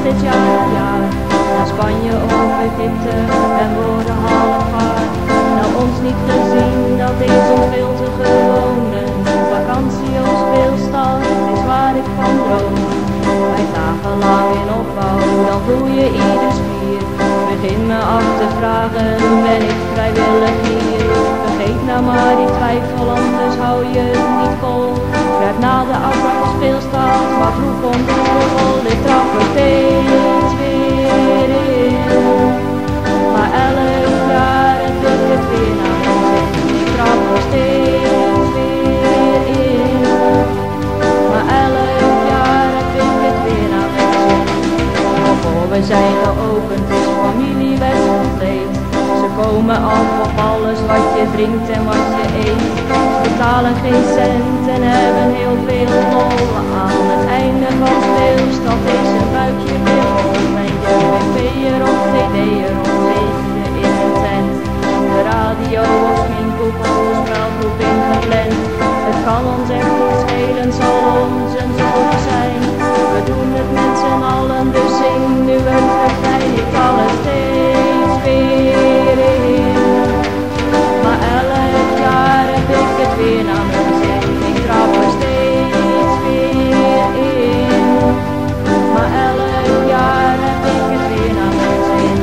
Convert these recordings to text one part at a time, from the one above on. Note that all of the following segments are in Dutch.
Dit jaar na jaar naar Spanje of Egypte en worden half gaar. Nou ons niet gezien, dat is ons veel te gewoon. Een vakantie of speelstad is waar ik van droom. Bij dagenlang in opbouw, dan voel je ieder spier. Begin me af te vragen, ben ik vrijwillig hier? Vergeet nou maar die twijfel, anders hou je het niet vol. Grijp na de afbraak speelstad, maar vroeg komt de rol. Ik trap er steeds weer in, maar elk jaar heb ik het weer naar mijn zin. Ik trap er steeds weer in, maar elk jaar heb ik het weer naar mijn zin. Voor we zijn geopend, is familiewest compleet. Ze komen af op alles wat je drinkt en wat je eet. Betalen geen cent en hebben heel veel lol. Aan het einde van speelstad is een buikje weer vol. En je BV'er of TD'er of leef je in een tent. De radio of sminkgroep of de spelgroep ingepland. Het kan ons echt niet schelen, zal ons een zorg zijn. We doen het met z'n allen, dus zing nu het refrein. Ik kan het steeds weer in, maar elk jaar heb ik het weer naar mijn zin. Ik trap er steeds weer in, maar elk jaar heb ik het weer naar mijn zin.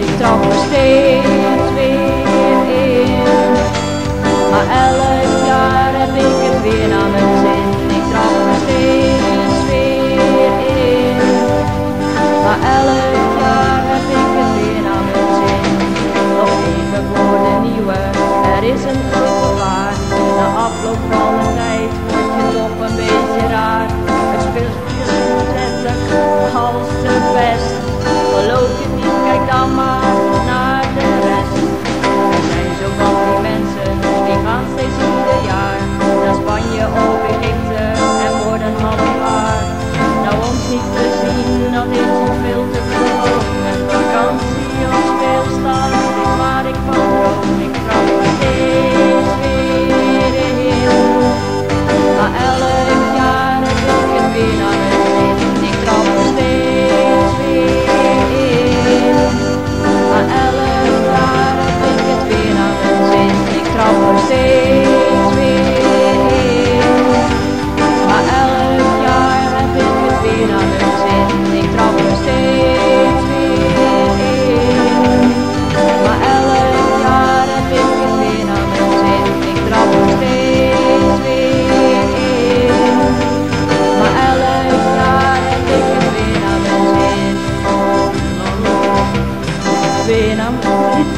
Ik trap er steeds weer in, maar elk jaar heb ik het weer naar mijn zin. Ik trap er steeds weer in, maar elk jaar heb ik het weer naar mijn zin. Nog even voor de nieuwe, er is een groot gevaar. Na afloop van de tijd word je toch een beetje raar. Het speelt je ontzettend als de best. Geloof je het niet, kijk dan maar naar de rest. Er zijn zo van die mensen, die gaan steeds ieder jaar naar Spanje of Egypte en worden half gaar. Nou ons niet te zien, dat is ons veel te gewoon. Een vakantie of speelstad is waar ik van droom. Ik trap er steeds weer in, maar elk jaar heb ik het weer naar mijn zin. Ik trap er steeds weer in, maar elk jaar heb ik het weer naar mijn zin. Ik trap er steeds weer in, maar elk jaar heb ik het weer naar mijn zin. Ik trap er steeds weer in, maar elk jaar heb ik het weer naar mijn zin. Ik trap er steeds weer in, maar elk jaar heb ik het weer naar mijn zin. Weer naar mijn zin.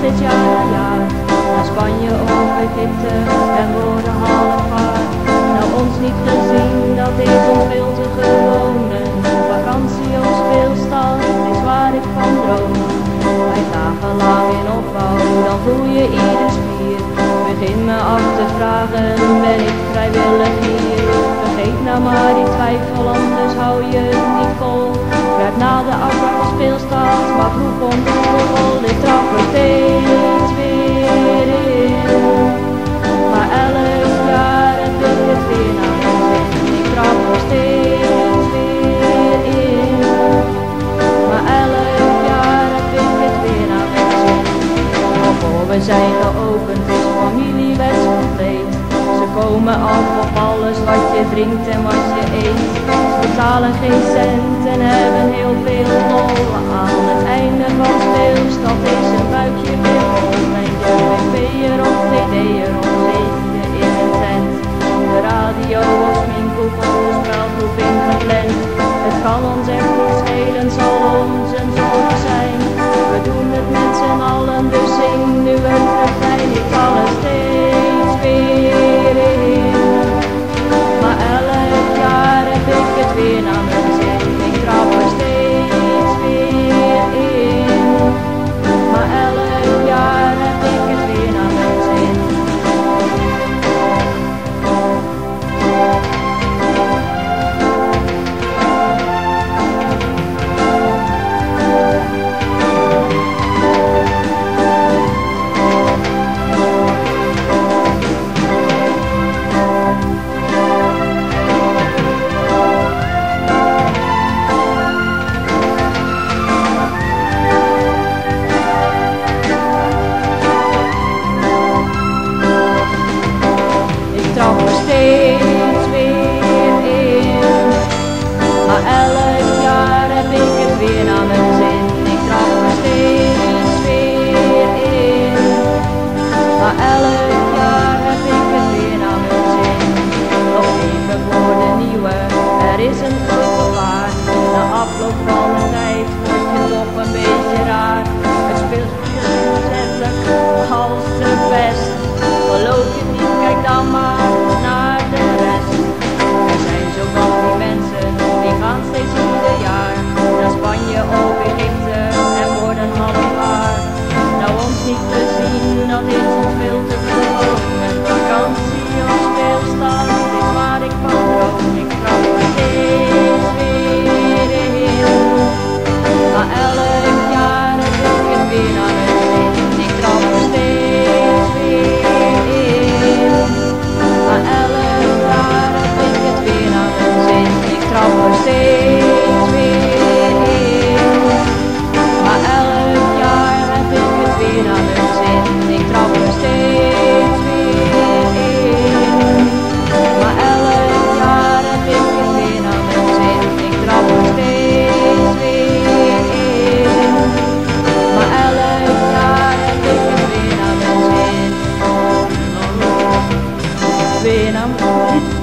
Dit jaar na jaar naar Spanje of Egypte en worden half gaar. Nou ons niet gezien, dat is ons veel te gewoon. Een vakantie of speelstad is waar ik van droom. Bij dagenlang in opbouw, dan voel je ieder spier. Begin me af te vragen, ben ik vrijwillig hier? Vergeet nou maar die twijfel, anders hou je het niet vol. Grijp na de afbraak speelstad, maar vroeg komt de rol. Ik trap er steeds weer in, maar elk me af op alles wat je drinkt en wat je eet. Ze betalen geen cent en hebben heel veel lol. Aan het einde van speelstad is een buikje weer vol. En je BV'er of TD'er of zeetje in een tent. De radio of sminkhoek of spelgroep ingepland. Het kan ons echt niet schelen, zal ons een zorg zijn. We doen het met z'n allen, dus zing nu een refrein. Ik val er steeds weer in, maar elk jaar heb ik het weer naar mijn zin. Ik trap er steeds weer in, maar elk jaar heb ik het weer naar mijn zin. Ik trap er steeds weer in, maar elk jaar heb ik het weer naar mijn zin. Ik trap er steeds weer in, maar elk jaar heb ik het weer naar mijn zin. Nog even voor de nieuwe, er is een gevaar. Na afloop van de tijd word je toch een beetje raar. Het speelt ontzettend als de best. Geloof je niet, kijk dan maar naar de rest. Er zijn zo van die mensen, die gaan steeds ieder jaar naar Spanje of Egypte en worden half haar. Nou ons niet te zien, dat is ons veel te gewoon. Een vakantie of speelstad is waar ik van droom. Ik trap er steeds weer in, maar elk jaar heb ik het weer naar mijn zin. Ik trap er steeds weer in, maar elk jaar heb ik het weer naar mijn zin. Ik trap er steeds weer in, maar elk jaar heb ik het weer naar mijn zin. Ik trap er steeds weer in, maar elk jaar heb ik het weer naar mijn zin. Ik trap er steeds weer in, maar elk jaar heb ik het weer naar mijn zin. Weer naar mijn zin.